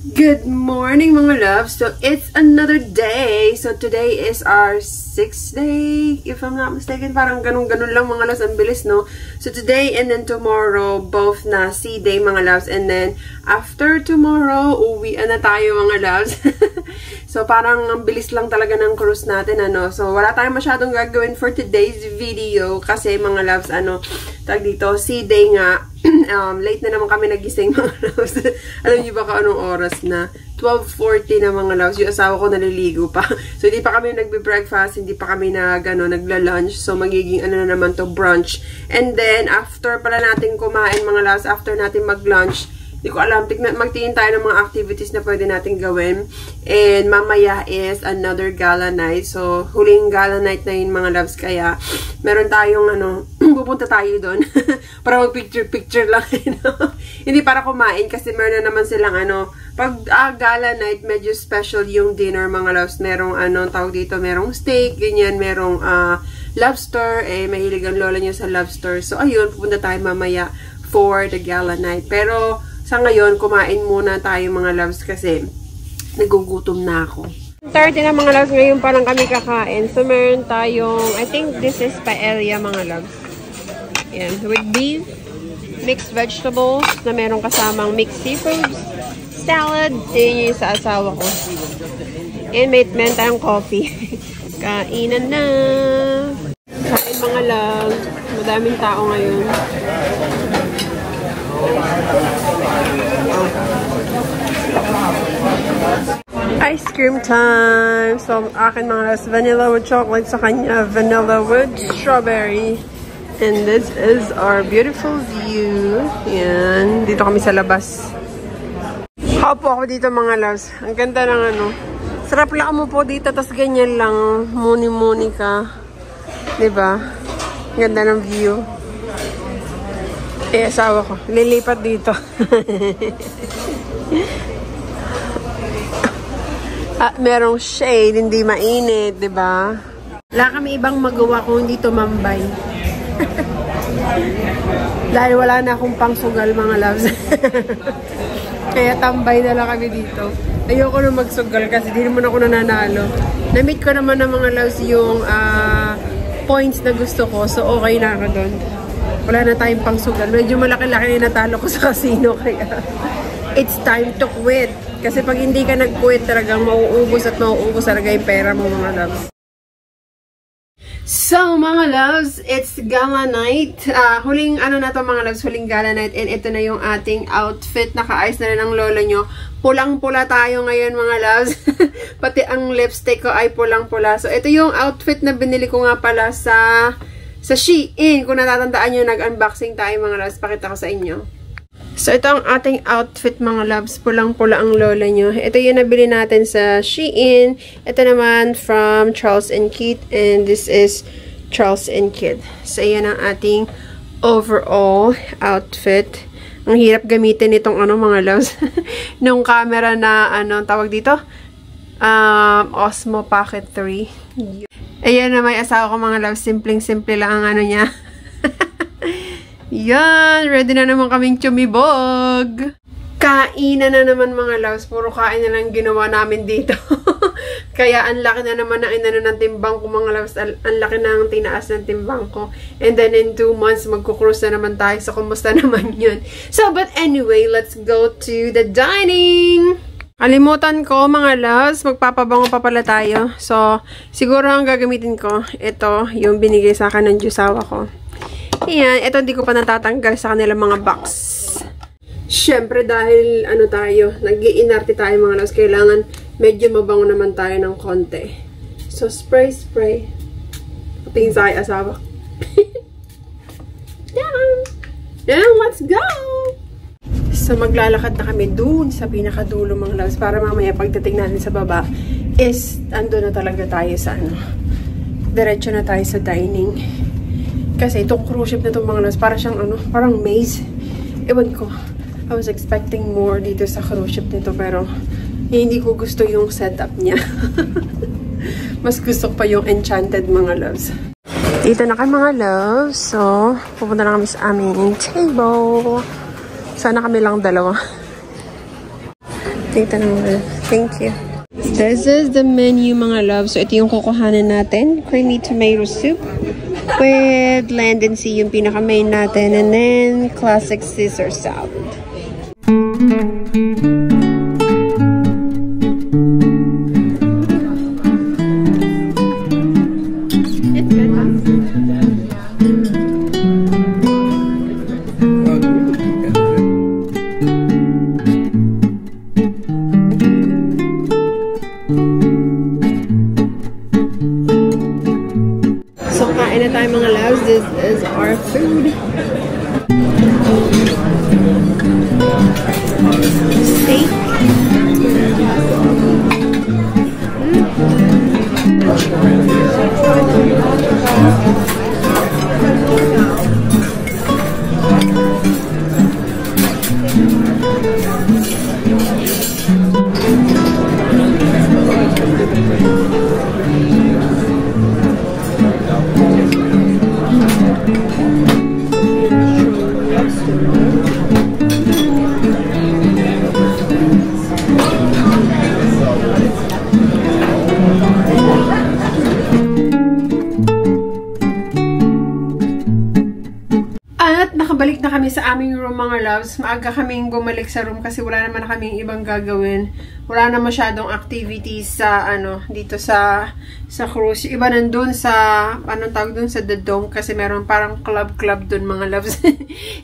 Good morning mga loves. So it's another day. So today is our 6th day, if I'm not mistaken. Parang ganun-ganun lang mga loves. Ang bilis, no? So today and then tomorrow, both na sea day mga loves. And then after tomorrow, uwian na tayo mga loves. So parang ang bilis lang talaga ng cruise natin, ano. So wala tayong masyadong gagawin for today's video. Kasi mga loves, tag dito, sea day nga. Late na naman kami nagising mga loves. Alam niyo ba kung anong oras na? 12:40 na mga loves. Yung asawa ko naliligo pa. So hindi pa kami nagbe-breakfast, hindi pa kami nagla-lunch. So magiging na naman to, brunch. And then after pala natin kumain mga loves, after natin mag-lunch, hindi ko alam, magtingin tayo ng mga activities na pwede natin gawin. And mamaya is another gala night. So, huling gala night na yun mga loves. Kaya, meron tayong pupunta tayo doon. Para mag-picture-picture lang. Hindi para kumain kasi meron na naman silang pag gala night, medyo special yung dinner mga loves. Merong tawag dito, merong steak, ganyan, merong lobster. Mahilig ang lola niya sa lobster. So, ayun, pupunta tayo mamaya for the gala night. Pero, sa ngayon, kumain muna tayo mga loves kasi nagugutom na ako. 30 na mga loves, ngayon pa lang kami kakain. So, meron tayong, I think this is paella mga loves. Yan, with beef, mixed vegetables, na meron kasamang mixed seafoods, salad, yun yung sa asawa ko. And meron tayong coffee. Kainan na! Kain mga loves. Madaming tao ngayon. Ice cream time! So, akin mga loves, vanilla with chocolate, sa kanya, vanilla with strawberry. And this is our beautiful view. Yan. Dito kami sa labas. Haupo ako dito mga loves. Ang ganda ng sarap lang mo po dito, tas ganyan lang. Muni-muni ka. Diba? Ganda ng view. Asawa ko. Lilipat dito. Merong shade, hindi mainit, diba? Wala kami ibang magawa kung hindi tumambay. Dahil wala na akong pangsugal mga loves. Kaya tambay na lang kami dito. Ayoko na magsugal kasi di naman ako nananalo. Na-meet ko naman ng mga loves yung points na gusto ko. So okay na ako doon. Wala na tayong pangsugal. Medyo malaki-laki na natalo ko sa casino. Kaya it's time to quit. Kasi pag hindi ka nag-quit, talagang mauubos at mauubos talaga yung pera mo mga loves. So, mga loves, it's gala night. Huling na to mga loves, huling gala night. And ito na yung ating outfit. Naka-ayos na rin ang lola nyo. Pulang-pula tayo ngayon mga loves. Pati ang lipstick ko ay pulang-pula. So, ito yung outfit na binili ko nga pala sa Shein. Kung natatandaan nyo, nag-unboxing tayo mga loves. Pakita ko sa inyo. So, ito ang ating outfit mga loves. Pulang-pula ang lola nyo. Ito yung nabili natin sa Shein. Ito naman from Charles & Keith. And this is Charles & Keith. So, ayan ang ating overall outfit. Ang hirap gamitin itong mga loves. Nung camera na, tawag dito? Osmo Pocket 3. Ayan na may asawa ko mga loves. Simpleng-simple lang ang niya. Yan! Ready na naman kaming chumibog! Kainan na naman mga loves. Puro kain na lang ginawa namin dito. Kaya ang laki na naman ng timbang ko mga loves. Ang laki na ang tinaas ng timbang ko. And then in 2 months, magkukrus na naman tayo. So, kumusta naman yun? So, but anyway, let's go to the dining! Kalimutan ko mga loves, magpapabango pa pala tayo. So, siguro ang gagamitin ko, ito, yung binigay sa akin ng jusawa ko. Ayan, ito hindi ko pa natatanggal sa kanilang mga box. Siyempre dahil tayo, nag-iinarte tayo mga loves, kailangan medyo mabango naman tayo ng konti. So, spray. Patingin sa asawa. Yan, let's go! So, maglalakad na kami dun sa pinakadulo mga loves para mamaya pagdating natin sa baba is ando na talaga tayo sa diretso na tayo sa dining. Kasi itong cruise ship na itong mga loves, para siyang parang maze. Ewan ko. I was expecting more dito sa cruise ship nito, pero hindi ko gusto yung setup niya. Mas gusto ko pa yung enchanted mga loves. Dito na kayo mga loves. So, pupunta na kami sa aming table. Sana kami lang dalawa. Thank you. This is the menu, mga love. So, ito yung kukuhanin natin. Creamy tomato soup with land and sea, yung pinaka-main natin. And then, classic Caesar salad. Kain na tayo, mga loves. This is our food. Steak. Nakabalik na kami sa aming room, mga loves. Maaga kaming bumalik sa room kasi wala naman kaming ibang gagawin. Wala na masyadong activities sa dito sa cruise. Iba nandun sa anong tawag dun sa The Dome kasi meron parang club dun, mga loves.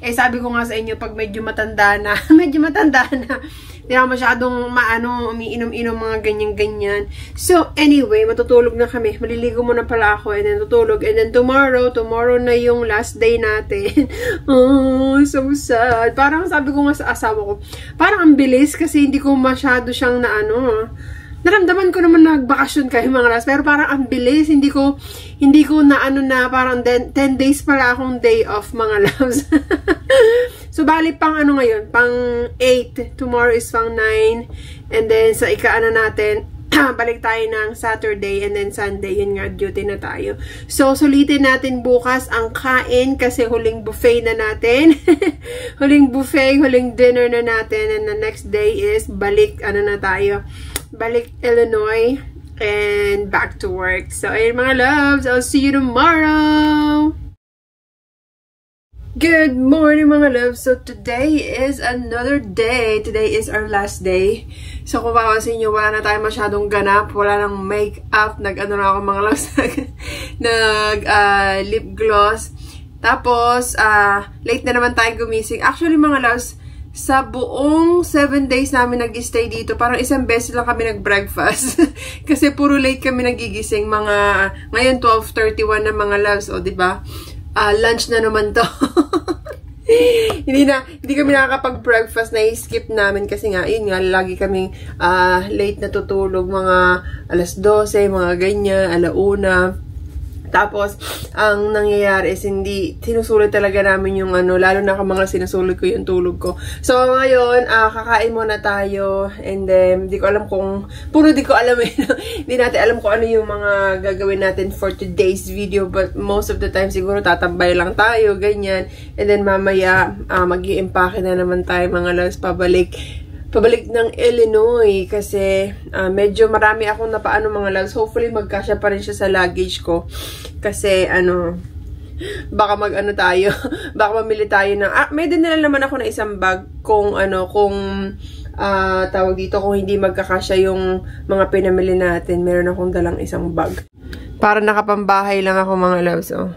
Eh sabi ko nga sa inyo, pag medyo matanda na, hindi na masyadong umiinom-inom mga ganyan-ganyan. So, anyway, matutulog na kami. Maliligo muna pala ako and then tutulog. And then tomorrow na yung last day natin. Oh, so sad. Parang sabi ko nga sa asawa ko, parang ang bilis kasi hindi ko masyado siyang naramdaman ko naman nagbakasyon kayo, mga loves, pero parang ang bilis, hindi ko na parang 10 days pala akong day off, mga loves. So, bali pang ngayon, pang 8, tomorrow is pang 9, and then sa natin, balik tayo ng Saturday, and then Sunday, yun nga, duty na tayo. So, sulitin natin bukas ang kain, kasi huling buffet na natin. huling dinner na natin, and the next day is balik Illinois, and back to work. So, ayun, mga loves, I'll see you tomorrow! Good morning, mga loves! So, today is another day. Today is our last day. So, kung makapansin nyo, wala na tayo masyadong ganap. Wala nang make-up. Na ako, mga loves. Lip gloss. Tapos, late na naman tayo gumising. Actually, mga loves, sa buong 7 days namin nag-stay dito, parang isang beses lang kami nag-breakfast. Kasi puro late kami nagigising. Ngayon, 12:31 na, mga loves. O, diba? Lunch na naman to. hindi kami nakakapag-breakfast, na-skip namin kasi nga, yun nga, lagi kaming late na tutulog, mga 12:00, mga ganyan, 1:00. Tapos, ang nangyayari is sinusulit talaga namin yung lalo na kung mga sinusulit ko yung tulog ko. So, ngayon, kakain muna tayo, and then, di ko alam hindi natin alam kung ano yung mga gagawin natin for today's video, but most of the time, siguro tatambay lang tayo, ganyan, and then mamaya, mag-i-impake na naman tayo, mga loves, pabalik ng Illinois kasi medyo marami akong napaano, mga loves. Hopefully magkasya pa rin siya sa luggage ko kasi baka baka mamili tayo ng may dinala naman ako na isang bag kung tawag dito, kung hindi magkakasya yung mga pinamili natin. Meron akong dalang isang bag para nakapambahay lang ako, mga loves. Oh,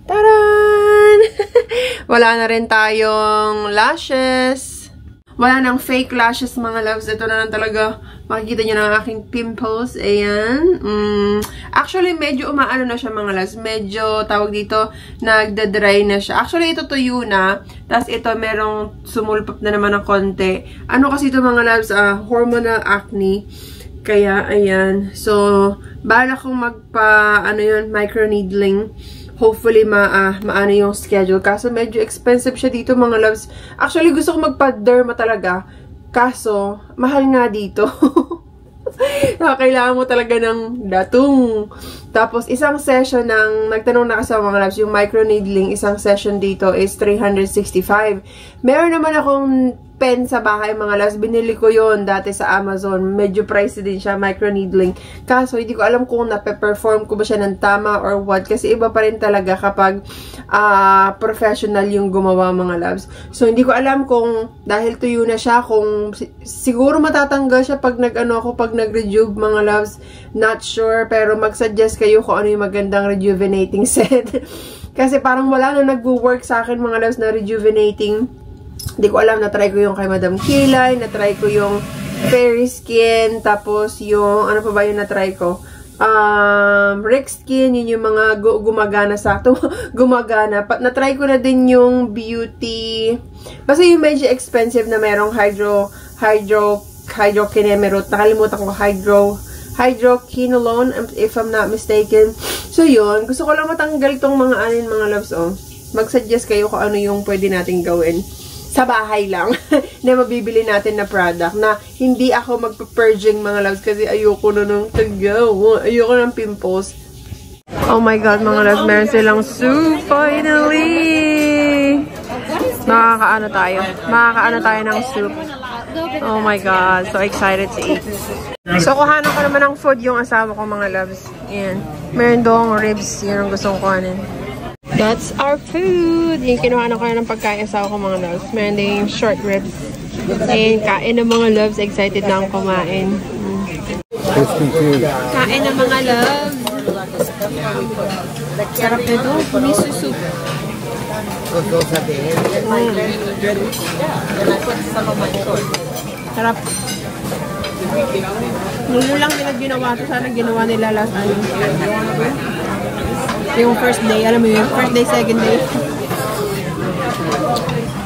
taran! Wala na rin tayong lashes. Wala nang fake lashes, mga loves. Ito na lang talaga. Makikita nyo na ang aking pimples. Ayan. Actually, medyo umaano na siya, mga loves. Medyo, tawag dito, nagda-dry na siya. Actually, ito tuyo na. Tapos ito, merong sumulpap na naman ng konti. Kasi ito, mga loves? Hormonal acne. Kaya, ayan. So, bahala kong microneedling. Hopefully, maano yung schedule. Kaso, medyo expensive siya dito, mga loves. Actually, gusto ko magpa-derma talaga. Kaso, mahal nga dito. Kailangan mo talaga ng datong. Tapos, isang session nagtanong na kasi mga loves, yung microneedling, isang session dito is $365. Meron naman akong pen sa bahay mga loves. Binili ko yon dati sa Amazon. Medyo pricey din siya, microneedling. Kaso, hindi ko alam kung nape-perform ko ba siya ng tama or what. Kasi iba pa rin talaga kapag professional yung gumawa mga loves. So, hindi ko alam kung dahil tuyo na siya, kung siguro matatanggal siya pag pag nag-rejuve mga loves. Not sure, pero mag-suggest kayo kung ano yung magandang rejuvenating set. Kasi parang wala na nag-work sa akin mga loves na rejuvenating. Hindi ko alam, na-try ko yung kay Madam Kilay, na-try ko yung Fairy Skin, tapos yung, ano pa ba yung na-try ko? Rick Skin, yun yung mga gumagana sa ito. Gumagana. Na-try ko na din yung Beauty. Basta yung medyo expensive na merong hydroquinone. Nakalimutan ko, hydroquinolone, if I'm not mistaken. So yun, gusto ko lang matanggal tong mga mga loves, oh. Mag-suggest kayo kung ano yung pwede nating gawin. Sa bahay lang, na mabibili natin na product, na hindi ako magpa-purging mga loves, kasi ayoko na ng tagaw, ayoko ng pimples. Oh my god mga loves, meron silang soup finally! Makakaano tayo ng soup. Oh my god, so excited to eat. So kuhanan ko naman ng food yung asawa ko mga loves. Ayan, meron doong ribs, yun ang gustong kuhanin. That's our food. Yung kinuha na ko na ng pagkain sa ako mga loves. Meron din yung short ribs. And kain ng mga loves. Excited na akong kumain. Kain ng mga loves. Sarap nito. Miso soup. Sarap. Nulo lang nila ginawa ito. Sana ginawa nila last ano. Yung first day, alam mo yun, first day, second day.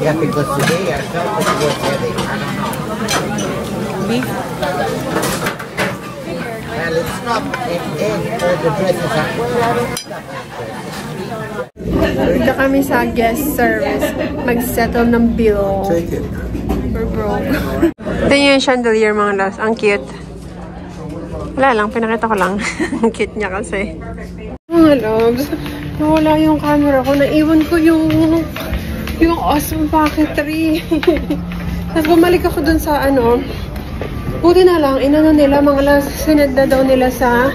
Yeah, because today I felt it was heavy. I don't know. Beef? Well, it's not in all the dresses are Punta kami sa guest service. Mag-settle ng bill. Take it. We're broke. Ito yung chandelier mga loves. Ang cute. Wala lang, pinakita ko lang. Ang cute niya kasi. Mga loves, nawala yung camera ko. Naiwan ko yung awesome packetry. Tapos bumalik ako dun sa buti na lang, inano nila, mga loves, sinad na daw nila sa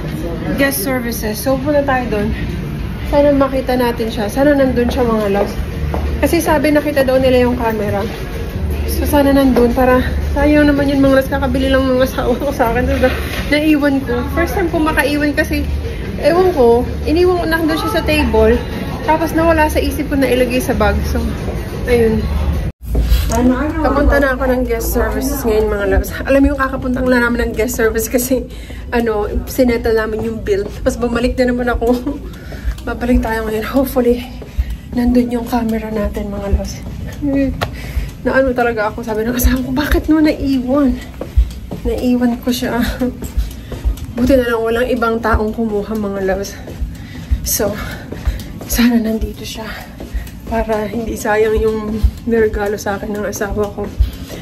guest services. So, punta tayo dun. Sana makita natin siya. Sana nandun siya mga loves. Kasi sabi nakita daw nila yung camera. So, sana nandun para sayang naman yun mga loves. Kakabili lang mga asawa ko sa akin. So, naiwan ko. First time ko makaiwan kasi ewan ko, iniwan ko na doon siya sa table. Tapos nawala sa isip ko na ilagay sa bag. So, ayun. Kapunta na ako ng guest services ngayon mga loves. Alam mo yung kakapunta lang namin ng guest service kasi sineta namin yung bill. Tapos bumalik na naman ako. Babalik tayo ngayon. Hopefully, nandun yung camera natin mga loves. Talaga ako. Sabi ng kasama ko, bakit no naiwan? Naiwan ko siya. Buti na lang walang ibang taong kumuha mga loves. So, sana nandito siya. Para hindi sayang yung niregalo sa akin ng asawa ko.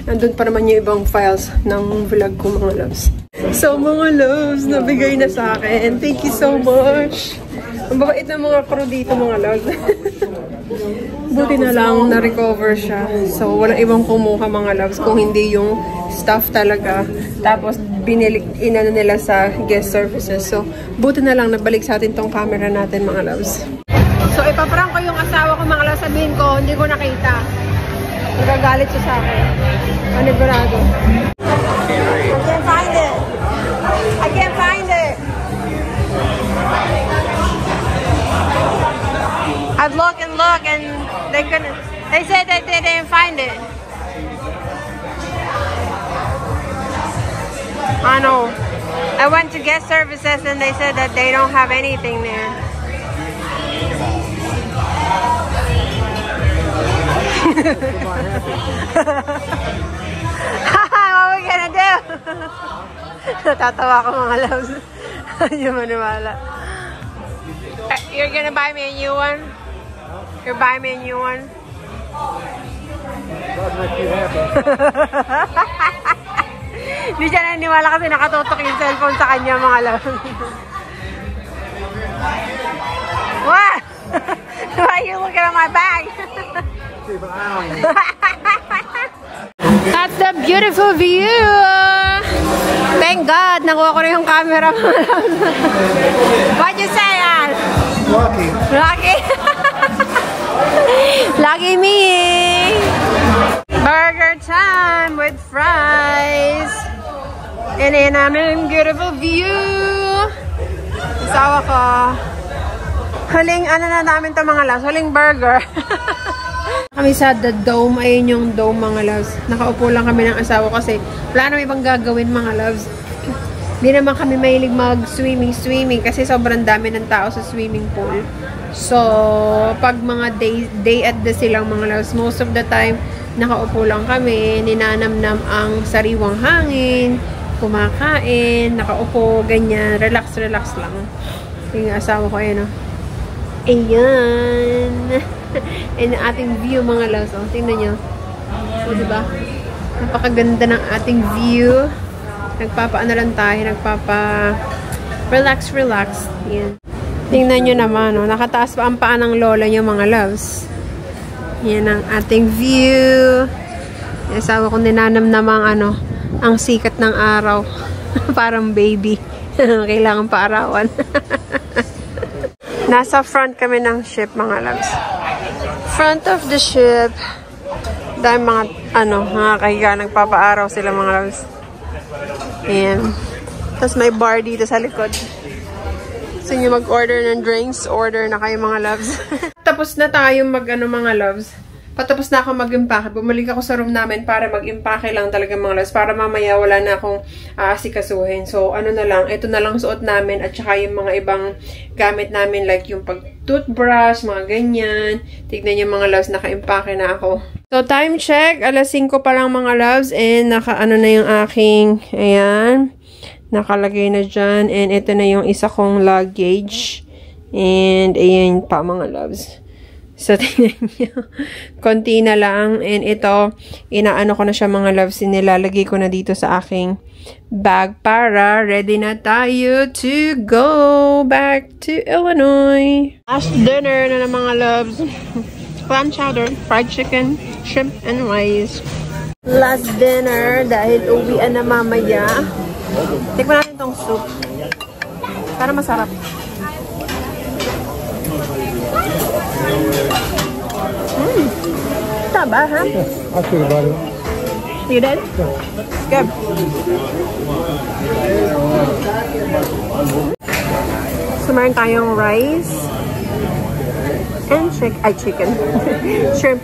Nandun pa naman yung ibang files ng vlog ko mga loves. So mga loves, nabigay na sa akin. Thank you so much. Ang babait ng mga crew dito mga loves. Buti na lang na-recover siya. So walang ibang kumuha mga loves kung hindi yung staff talaga. Tapos inano nila sa guest services. So, buti na lang nabalik sa atin tong camera natin mga loves. So, ipaprank ko yung asawa ko mga loves. Sabihin ko, hindi ko nakita. Nagagalit siya sa akin. Panigurado. I can't find it. I can't find it. I've looked and looked and they said that they didn't find it. I know. I went to guest services and they said that they don't have anything there. What are we gonna do? Natatawa ko mga loves. Hindi maniwala. You're gonna buy me a new one? You're buying me a new one? God make you happy. Hindi siya naniniwala kasi nakatutok yung cellphone sa kanya mga loves. What? Why are you looking at my bag? Keep an eye on you. That's the beautiful view! Thank God! Nakuha ko na yung camera. What'd you say, Al? Lucky. Lucky? Lucky me! Burger time with fries! And then namin beautiful view! Asawa ko. Huling ano na namin ito mga loves. Huling burger. Kami sa The Dome. Ayun yung Dome mga loves. Nakaupo lang kami ng asawa kasi wala naman ibang gagawin mga loves. Hindi naman kami mahilig mag-swimming kasi sobrang dami ng tao sa swimming pool. So, pag mga day at the silang mga loves, most of the time, nakaupo lang kami, ninanamnam ang sariwang hangin, kumakain, nakaupo, ganyan, relax lang. Yung asawa ko, ayan o. Ayan. And ating view mga loves. O, tingnan nyo. O, diba? Napakaganda ng ating view. Nagpapaano lang tayo. Relax. Yan. Tingnan nyo naman. O, nakataas pa ang paa ng lola nyo mga loves. Yan ang ating view. Yung asawa ko ninanamnamang ang sikat ng araw. Parang baby. Kailangan paarawan. Nasa front kami ng ship mga loves. Front of the ship. Dahil mga kahiga, nagpapaaraw sila mga loves. Ayan. Tapos may bar dito sa likod. Gusto nyo mag-order ng drinks? Order na kayo mga loves. Tapos na tayo mga loves. Patapos na ako mag-impake. Bumalik ako sa room namin para mag-impake lang talaga mga loves. Para mamaya wala na akong aasikasuhin. So, ano na lang. Ito na lang suot namin. At saka yung mga ibang gamit namin. Like yung pag-toothbrush, mga ganyan. Tignan nyo mga loves. Naka-impake na ako. So, time check. Alas 5 pa lang mga loves. And naka-ano na yung aking, ayan. Nakalagay na dyan. And ito na yung isa kong luggage. And ayan pa mga loves. So, tingnan nyo. Konti na lang. And ito, inaano ko na siya mga loves. Nilalagay ko na dito sa aking bag para ready na tayo to go back to Illinois. Last dinner na ng mga loves. Clam chowder, fried chicken, shrimp, and rice. Last dinner dahil uwian na mamaya. Tikman natin tong soup. Para masarap. Taba, ha? I feel about it. You did? It's good. So, meron tayong rice and chicken. Shrimp.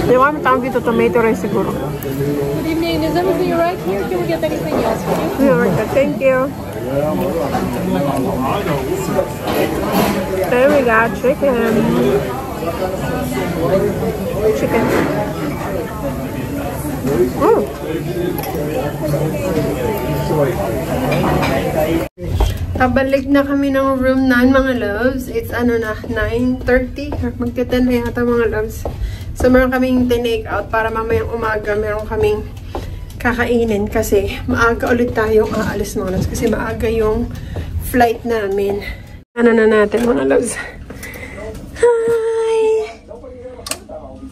Yung kami tawag dito, tomato rice siguro. Good evening. Is everything right here? Can we get anything else for you? Yeah, thank you. There we got chicken. Pabalik na kami ng room 9 mga loves. It's na, 9:30. Magka-10 na yata mga loves. So meron kaming tinake out para mamayang umaga meron kaming kakainin kasi maaga ulit tayong aalis mga loves kasi maaga yung flight namin. Ano na natin mga loves. Hi!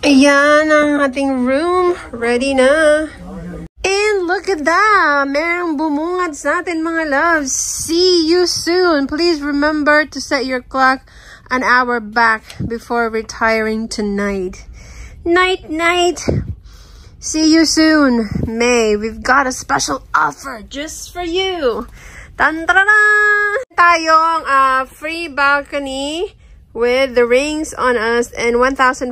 Ayan ang ating room. Ready na. And look at that! Merong bumungad sa atin mga loves. See you soon. Please remember to set your clock an hour back before retiring tonight. Night, night! See you soon, May. We've got a special offer just for you. Tan-ta-da! Tayong free balcony with the rings on us and 1,500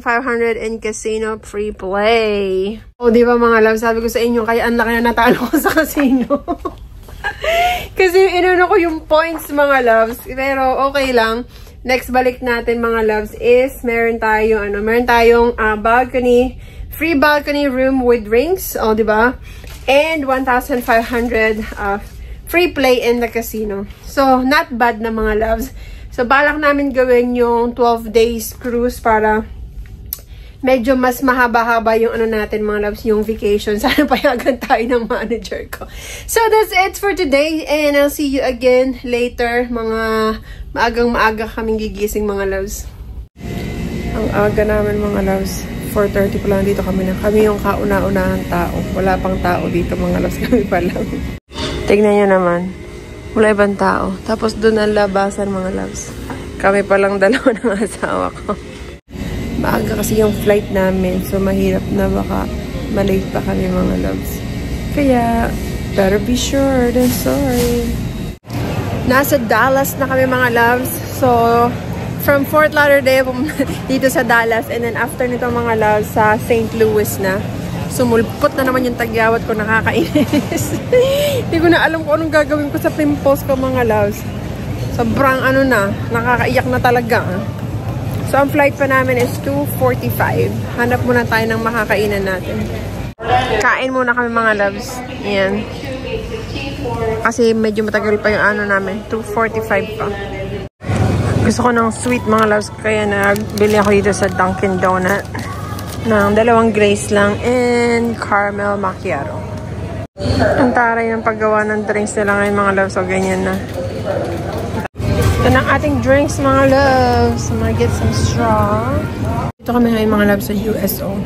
in casino free play. O, di ba mga loves? Sabi ko sa inyo, kaya ang laki na natalo ko sa casino. Kasi inano ko yung points mga loves. Pero okay lang. Next balik natin mga loves is meron tayong balcony, free balcony room with rings. O, di ba? And 1,500 free play in the casino. So, not bad na mga loves. So, balak namin gawin yung 12 days cruise para medyo mas mahaba-haba yung natin mga loves, yung vacation. Sana payagan tayo ng manager ko. So, that's it for today. And I'll see you again later, mga Maagang-maaga kaming gigising mga loves. Ang aga namin mga loves. 4:30 pa lang dito kami na. Kami yung kauna-unahang tao. Wala pang tao dito mga loves. Kami pa lang. Tignan nyo naman. Wala ibang tao. Tapos doon ang labasan mga loves. Kami pa lang dalawa ng asawa ko. Maaga kasi yung flight namin. So mahirap na baka malate pa kami mga loves. Kaya, better be sure than sorry. Nasa Dallas na kami mga loves. So, from Fort Lauderdale dito sa Dallas. And then after nito mga loves sa St. Louis na. Sumulpot na naman yung tagyawat ko. Nakakainis. Hindi ko na alam kung anong gagawin ko sa pimples ko mga loves. Sobrang ano na. Nakakaiyak na talaga. So ang flight pa namin is 2:45. Hanap muna tayo ng makakainan natin. Kain muna kami mga loves. Ayan. Kasi medyo matagal pa yung ano namin. 2:45 pa. Gusto ko ng sweet mga loves. Kaya nagbili ako dito sa Dunkin' Donut. Ng 2 Grace lang. And caramel macchiato. Ang taray ng paggawa ng drinks nila ngayon mga loves. So ganyan na. Ito ng ating drinks mga loves. I'm gonna get some straw. Ito kami ngayon mga loves sa USO.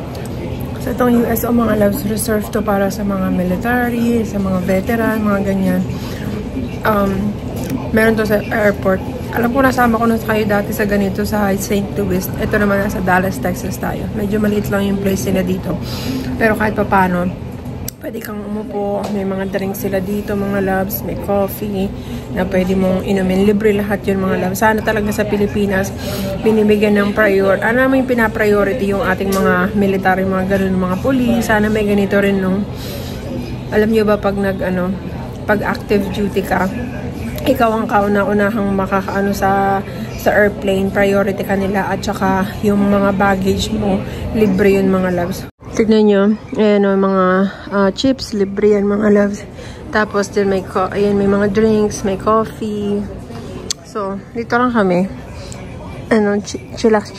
So itong USO mga loves, reserved to para sa mga military, sa mga veteran, mga ganyan. Meron to sa airport. Alam ko nasama ko na kayo dati sa ganito sa St. Louis. Ito naman nasa Dallas, Texas tayo. Medyo maliit lang yung place nila dito. Pero kahit pa paano, pwede kang umupo. May mga drinks sila dito mga loves. May coffee na pwede mong inumin. Libre lahat yun mga loves. Sana talaga sa Pilipinas, binibigyan ng priority. Ano naman yung pinapriority yung ating mga military, mga ganun, mga police. Sana may ganito rin nung, alam nyo ba pag pag active duty ka, ikaw ang kauna-unahang makakaano sa airplane, priority ka nila at saka yung mga baggage mo, libre yun mga loves. Tignan nyo, ayan o, mga chips, libre yan mga loves. Tapos din may mga drinks, may coffee. So, dito lang kami. Chillax.